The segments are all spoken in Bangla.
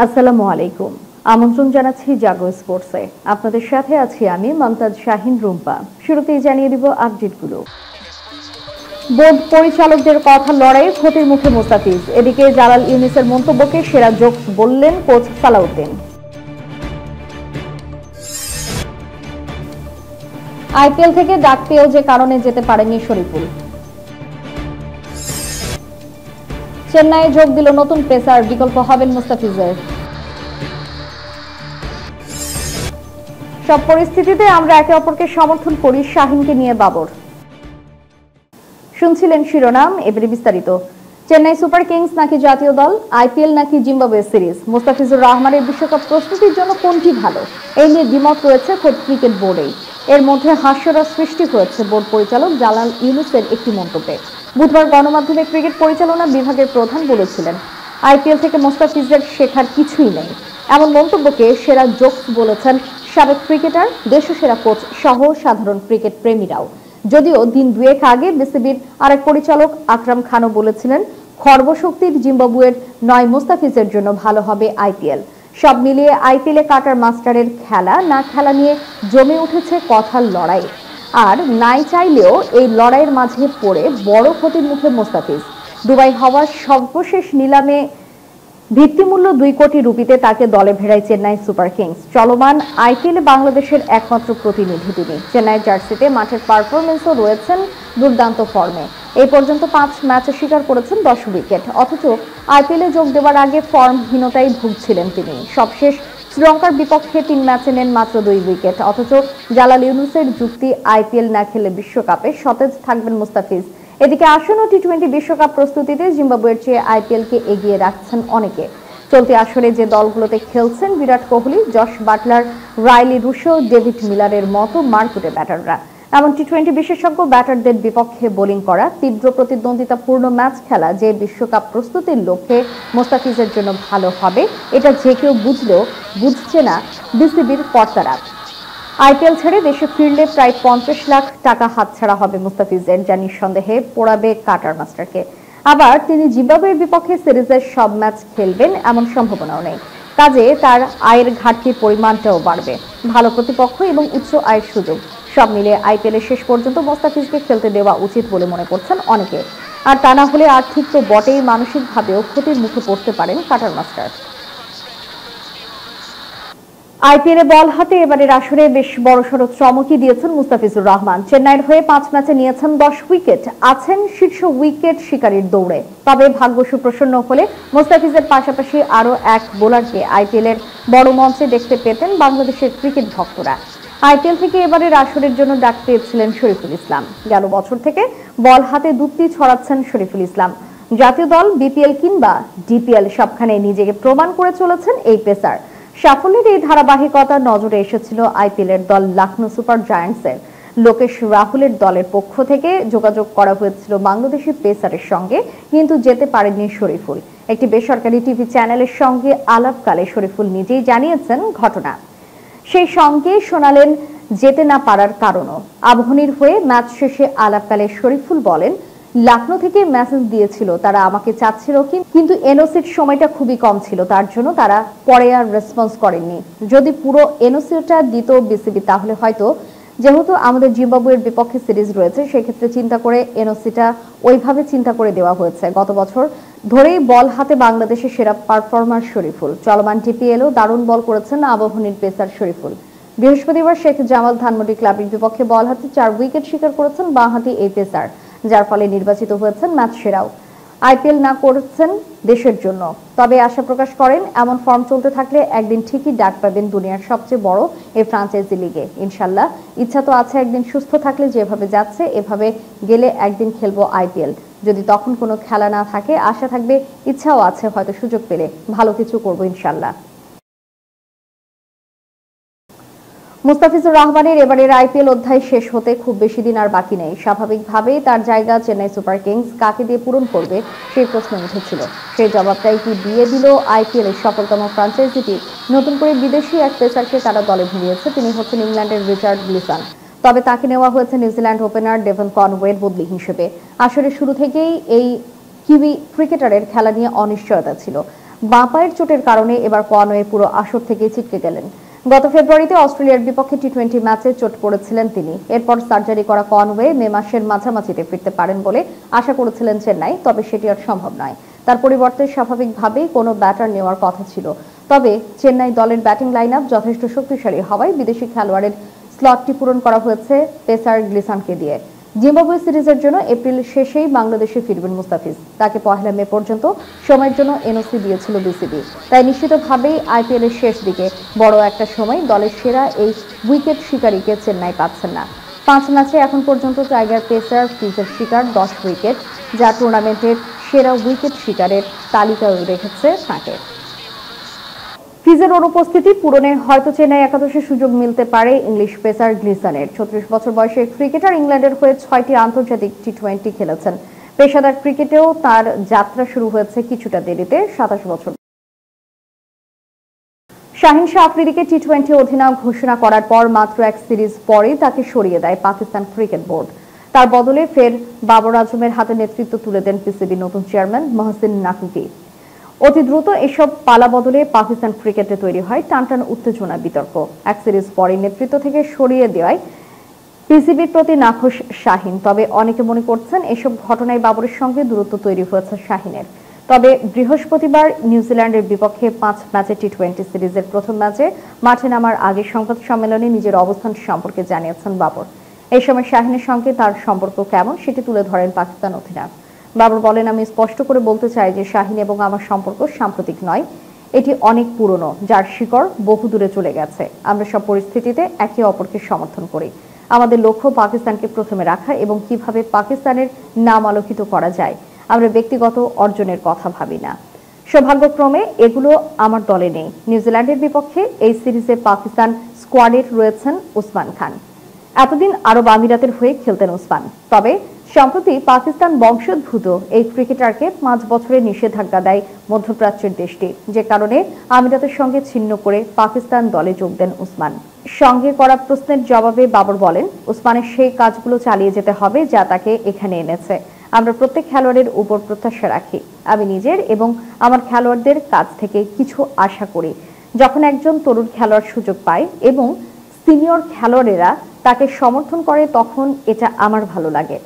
আসসালামু আলাইকুম। আমন্ত্রণ জানাচ্ছি জাগো স্পোর্টসে। আপনাদের সাথে আছি আমি মমতাজ শাহিন রুম্পা। শুরুতেই জানিয়ে দিব আপডেটগুলো। বোর্ড পরিচালকদের কথা লড়াইয়ে ক্ষতির মুখে মোস্তাফিজ। এদিকে জালাল ইউনুসের মন্তব্যকে সেরা জোকস বললেন কোচ সালাউদ্দিন। আইপিএল থেকে ডাক পেয়েও যে কারণে যেতে পারেনি শরীফুল। চেন্নাইয়ে যোগ দিল নতুন পেসার, বিকল্প হবেন মুস্তাফিজের। সব পরিস্থিতিতে আমরা একে অপরকে সমর্থন করি, শাহিনকে নিয়ে বাবর। শুনছিলেন শিরোনাম, এবারে বিস্তারিত। চেন্নাই সুপার কিংস নাকি জাতীয় দল, আইপিএল নাকি জিম্বাবুয়ে সিরিজ, মুস্তাফিজুর রহমানের বিশ্বকাপ প্রস্তুতির জন্য কোনটি ভালো, এই নিয়ে দ্বিমত রয়েছে খোদ ক্রিকেট বোর্ডেই। এর মধ্যে হাস্যরস সৃষ্টি হয়েছে বোর্ড পরিচালক জালাল ইউনুসের একটি মন্তব্যে। বুধবার গণমাধ্যমে ক্রিকেট পরিচালনা বিভাগের প্রধান বলেছিলেন, আইপিএল থেকে মুস্তাফিজের শেখার কিছুই নেই। এমন মন্তব্যকে সেরা জোকস বলেছেন সাবেক ক্রিকেটার, দেশসেরা কোচ সহ সাধারণ ক্রিকেট প্রেমীরাও। যদিও দিন দুয়েক আগে বিসিবির আরেক পরিচালক আকরাম খানও বলেছিলেন, খর্বশক্তির জিম্বাবুয়ের নয়, মুস্তাফিজের জন্য ভালো হবে আইপিএল। সব মিলিয়ে আইপিএলে কাটার মাস্টারের খেলা না খেলা নিয়ে জমে উঠেছে কথার লড়াই। আর নাই চাইলেও এই লড়াইয়ের মাঝে পড়ে বড় ক্ষতির মুখে মুস্তাফিজ। দুবাই হওয়ার সর্বশেষ নিলামে ভিত্তিমূল্য 2 কোটি রুপিতে তাকে দলে ভেড়ায় চেন্নাই সুপার কিংস। চলমান আইপিএলে বাংলাদেশের একমাত্র প্রতিনিধি তিনি। চেন্নাইয়ের জার্সিতে মাঠের পারফরমেন্সও রয়েছেন দুর্দান্ত ফর্মে। এই পর্যন্ত 5 ম্যাচে শিকার করেছেন 10 উইকেট। অথচ আইপিএলে যোগ দেওয়ার আগে ফর্মহীনতায় ভুগছিলেন তিনি। সবশেষ শ্রীলঙ্কার বিপক্ষে 3 ম্যাচে নেন মাত্র 2 উইকেট। অথচ জালাল ইউনুসের যুক্তি, আইপিএল না খেলে বিশ্বকাপে সতেজ থাকবেন মুস্তাফিজ। এদিকে আসন্ন টি-20 বিশ্বকাপ প্রস্তুতিতে জিম্বাবুয়ের চেয়ে আইপিএলকে এগিয়ে রাখছেন অনেকে। চলতি আসরে যে দলগুলোতে খেলছেন Virat Kohli, Jos Buttler, Rilee Rossouw, David মিলারের মতো মারকুটে ব্যাটাররা। এমন টি-20 বিশেষজ্ঞ ব্যাটারদের বিপক্ষে বোলিং করা, তীব্র প্রতিদ্বন্দ্বিতাপূর্ণ ম্যাচ খেলা যে বিশ্বকাপ প্রস্তুতির লক্ষ্যে মুস্তাফিজের জন্য ভালো হবে, এটা যে কেউ বুঝলেও বুঝছে না বিসিবির কর্তারা। আইপিএল ছেড়ে দেশে ফিরলে প্রায় 50 লাখ টাকা হাতছাড়া হবে মুস্তাফিজের, যা নিঃসন্দেহে পোড়াবে কাটার মাস্টারকে। আবার তিনি জিম্বাবুয়ের বিপক্ষে সিরিজের সব ম্যাচ খেলবেন এমন সম্ভাবনাও নেই। কাজে তার আয়ের ঘাটতির পরিমাণটাও বাড়বে। ভালো প্রতিপক্ষ এবং উচ্চ আয়ের সুযোগ সব মিলে আইপিএলের শেষ পর্যন্ত মুস্তাফিজকে খেলতে দেওয়া উচিত বলে মনে করছেন অনেকে। আর তা না হলে আর্থিক তো বটেই, মানসিকভাবেও ক্ষতির মুখে পড়তে পারেন কাটার মাস্টার। আইপিএলে বল হাতে এবারের আসরে বেশ বড়সড় চমকই দিয়েছেন মুস্তাফিজুর রহমান। চেন্নাইয়ের হয়ে 5 ম্যাচে নিয়েছেন 10 উইকেট, আছেন শীর্ষ উইকেট শিকারীর দৌড়ে। তবে ভাগ্য সুপ্রসন্ন হলে মুস্তাফিজের পাশাপাশি আরও এক বোলারকে আইপিএলের বড় মঞ্চে দেখতে পেতেন বাংলাদেশের ক্রিকেট ভক্তরা। আইপিএল থেকে এবারের আসরের জন্য ডাক পেয়েছিলেন শরীফুল ইসলাম। গেল বছর থেকে বল হাতে দুটি ছড়াচ্ছেন শরীফুল ইসলাম। জাতীয় দল, বিপিএল কিংবা ডিপিএল সবখানে নিজেকে প্রমাণ করে চলেছেন এই পেসার। সাফল্যের এই ধারাবাহিকতা নজরে এসেছিল আইপিএলের দল লখনৌ সুপার জায়ান্টসের। লোকেশ রাহুলের দলের পক্ষ থেকে যোগাযোগ করা হয়েছিল বাংলাদেশি পেসারের সঙ্গে, কিন্তু যেতে পারেননি শরীফুল। একটি বেসরকারি টিভি চ্যানেলের সঙ্গে আলাপকালে শরীফুল নিজেই জানিয়েছেন ঘটনা। সেই সঙ্গে শোনালেন যেতে না পারার কারণও। আবাহনীর হয়ে ম্যাচ শেষে আলাপকালে শরীফুল বলেন, লখনৌ থেকে মেসেজ দিয়েছিল, তারা আমাকে চাচ্ছিল, কিন্তু এনওসির সময়টা খুবই কম ছিল, তার জন্য তারা পরে আর রেসপন্স করেননি। যদি পুরো এনওসিটা দিত বিসিবি তাহলে হয়তো, যেহেতু আমাদের জিম্বাবুয়ের বিপক্ষে সিরিজ রয়েছে সেক্ষেত্রে চিন্তা করে এনওসিটা ওইভাবে চিন্তা করে দেওয়া হয়েছে। গত বছর ধরেই বল হাতে বাংলাদেশের সেরা পারফরমার শরীফুল। চলমান টিপিএলও দারুণ বল করেছেন আবাহনীর পেসার শরীফুল। বৃহস্পতিবার শেখ জামাল ধানমন্ডি ক্লাবের বিপক্ষে বল হাতে 4 উইকেট শিকার করেছেন বাঁহাতি এই পেসার, যার ফলে নির্বাচিত হয়েছেন ম্যাচ সেরাও। আইপিএল না করছেন দেশের জন্য, তবে আশা প্রকাশ করেন এমন ফর্ম চলতে থাকলে একদিন ঠিকই ডাক পাবেন দুনিয়ার সবচেয়ে বড় এই ফ্রাঞ্চাইজি লিগে। ইনশাল্লাহ, ইচ্ছা তো আছে একদিন সুস্থ থাকলে যেভাবে যাচ্ছে এভাবে গেলে একদিন খেলবো আইপিএল। যদি তখন কোনো খেলা না থাকে, আশা থাকবে, ইচ্ছাও আছে, হয়তো সুযোগ পেলে ভালো কিছু করবো ইনশাল্লাহ। মুস্তাফিজুর রহমানের এবারের আইপিএল অধ্যায় শেষ হতে খুব বেশি দিন আর বাকি নেই। স্বাভাবিকভাবেই তার জায়গা চেন্নাই সুপার কিংস কাকে দিয়ে পূরণ করবে সেই প্রশ্ন উঠেছিল। সেই জবাবটাই কি দিয়ে দিল আইপিএল এর সফলতম ফ্রাঞ্চাইজিটি। নতুন করে বিদেশি এক পেসারকে তারা দলে ভিড়িয়েছে, তিনি হচ্ছেন ইংল্যান্ডের রিচার্ড গ্লিসন। তবে তাকে নেওয়া হয়েছে নিউজিল্যান্ড ওপেনার ডেভন কনওয়ের বদলি হিসেবে। আসলে শুরু থেকেই এই কিউই ক্রিকেটারের খেলা নিয়ে অনিশ্চয়তা ছিল। বাঁ পায়ের চোটের কারণে এবার কনওয়ে পুরো আসর থেকে ছিটকে গেলেন। গত ফেব্রুয়ারিতে অস্ট্রেলিয়ার বিপক্ষে টি-20 ম্যাচে চোট পড়েছিলেন তিনি। এরপর সার্জারি করা কনওয়ে মে মাসের মাঝামাঝিতে ফিরতে পারেন বলে আশা করেছিলেন চেন্নাই, তবে সেটি আর সম্ভব নয়। তার পরিবর্তে স্বাভাবিকভাবেই কোনো ব্যাটার নেওয়ার কথা ছিল, তবে চেন্নাই দলের ব্যাটিং লাইন আপ যথেষ্ট শক্তিশালী হওয়ায় বিদেশি খেলোয়াড়ের স্লটটি পূরণ করা হয়েছে পেসার গ্লিসানকে দিয়ে। জিম্বাবুয়ে সিরিজের জন্য এপ্রিল শেষেই বাংলাদেশে ফিরবেন মুস্তাফিজ। তাকে 1 মে পর্যন্ত সময়ের জন্য এনওসি দিয়েছিল বিসিবি। তাই নিশ্চিতভাবেই আইপিএল এর শেষ দিকে বড় একটা সময় দলের সেরা এই উইকেট শিকারীকে চেন্নাই পাচ্ছেন না। 5 ম্যাচে এখন পর্যন্ত টাইগার পেসার ফিজের শিকার 10 উইকেট, যা টুর্নামেন্টের সেরা উইকেট শিকারের তালিকায় রেখেছে তাঁকে। ফিজের অনুপস্থিতি পূরণে হয়তো চেন্নাই একাদশে সুযোগ মিলতে পারে ইংলিশ পেসার গ্লিসানের। 36 বছর বয়সে ক্রিকেটার ইংল্যান্ডের হয়ে 6টি আন্তর্জাতিক টি-20 খেলেছেন। পেশাদার ক্রিকেটেও তার যাত্রা শুরু হয়েছে কিছুটা দেরিতে, 27 বছর। শাহিন শাহ আফ্রিদিকে টি-20 অধিনায়ক ঘোষণা করার পর মাত্র এক সিরিজ পরেই তাকে সরিয়ে দেয় পাকিস্তান ক্রিকেট বোর্ড। তার বদলে ফের বাবর আজমের হাতে নেতৃত্ব তুলে দেন পিসিবি নতুন চেয়ারম্যান মহসিন নাকভি। অতি দ্রুত এসব পালা বদলে পাকিস্তান ক্রিকেটে তৈরি হয় টানটান উত্তেজনা বিতর্ক। এক সিরিজ পরে নেতৃত্ব থেকে সরিয়ে দেওয়ায় পিসিবির প্রতি নাখোশ শাহিন। তবে অনেকে মনে করছেন এসব ঘটনায় বাবরের সঙ্গে দূরত্ব তৈরি হয়েছে শাহিনের। তবে বৃহস্পতিবার নিউজিল্যান্ডের বিপক্ষে 5 ম্যাচে টি-20 সিরিজের প্রথম ম্যাচে মাঠে নামার আগে সংবাদ সম্মেলনে নিজের অবস্থান সম্পর্কে জানিয়েছেন বাবর। এই সময় শাহিনের সঙ্গে তার সম্পর্ক কেমন সেটি তুলে ধরেন পাকিস্তান অধিনায়ক। বাবর বলেন, আমি স্পষ্ট করে বলতে চাই যে শাহিন এবং আমার সম্পর্ক সাম্প্রতিক নয়, এটি অনেক পুরনো, যার শিকড় বহু দূরে চলে গেছে। আমরা সব পরিস্থিতিতে একে অপরকে সমর্থন করি। আমাদের লক্ষ্য পাকিস্তানকে প্রথমে রাখা এবং কিভাবে পাকিস্তানের নাম আলোকিত করা যায়। আমরা ব্যক্তিগত অর্জনের কথা ভাবি না। সৌভাগ্যক্রমে এগুলো আমার দলে নেই। নিউজিল্যান্ডের বিপক্ষে এই সিরিজে পাকিস্তান স্কোয়াডে রয়েছেন উসমান খান। এতদিন আরব আমিরাতের হয়ে খেলতেন উসমান। তবে সম্প্রতি পাকিস্তান বংশোদ্ভূত এই ক্রিকেটারকে 5 বছরের নিষেধাজ্ঞা দেয় মধ্যপ্রাচ্যের দেশটি, যে কারণে আমিরাতের সঙ্গে ছিন্ন করে পাকিস্তান দলে যোগ দেন উসমান। সঙ্গে করা প্রশ্নের জবাবে বাবর বলেন, উসমানের সেই কাজগুলো চালিয়ে যেতে হবে যা তাকে এখানে এনেছে। আমরা প্রত্যেক খেলোয়াড়ের উপর প্রত্যাশা রাখি। আমি নিজের এবং আমার খেলোয়াড়দের কাছ থেকে কিছু আশা করি। যখন একজন তরুণ খেলোয়াড় সুযোগ পায় এবং সিনিয়র খেলোয়াড়েরা তাকে সমর্থন করে, তখন এটা আমার ভালো লাগে।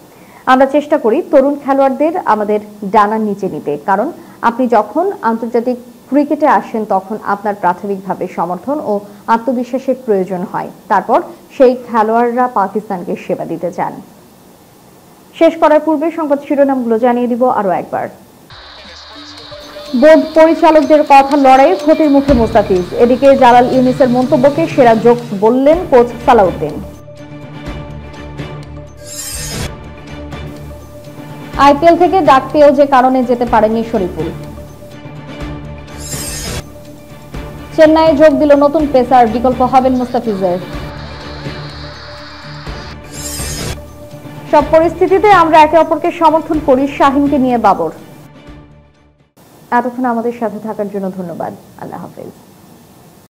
আমরা চেষ্টা করি তরুণ খেলোয়াড়দের আমাদের ডানার নিচে নিতে, কারণ আপনি যখন আন্তর্জাতিক ক্রিকেটে আসেন তখন আপনার প্রাথমিকভাবে সমর্থন ও আত্মবিশ্বাসের প্রয়োজন হয়। তারপর সেই খেলোয়াড়রা পাকিস্তানকে সেবা দিতে চান। শেষ করার পূর্বে সংবাদ শিরোনামগুলো জানিয়ে দিব আরো একবার। বোর্ড পরিচালকদের কথা লড়াইয়ে ক্ষতির মুখে মুস্তাফিজ। এদিকে জালাল ইউনিসের মন্তব্যকে সেরা জোকস বললেন কোচ সালাউদ্দিন। আইপিএল থেকে ডাক পেয়েও যে কারণে যেতে পারেনি শরীফুল। চেন্নাইয়ে যোগ দিল নতুন পেসার, বিকল্প হবেন মুস্তাফিজের। সব পরিস্থিতিতে আমরা একে অপরকে সমর্থন করি, শাহিনকে নিয়ে বাবর। এতক্ষণ আমাদের সাথে থাকার জন্য ধন্যবাদ। আল্লাহ হাফেজ।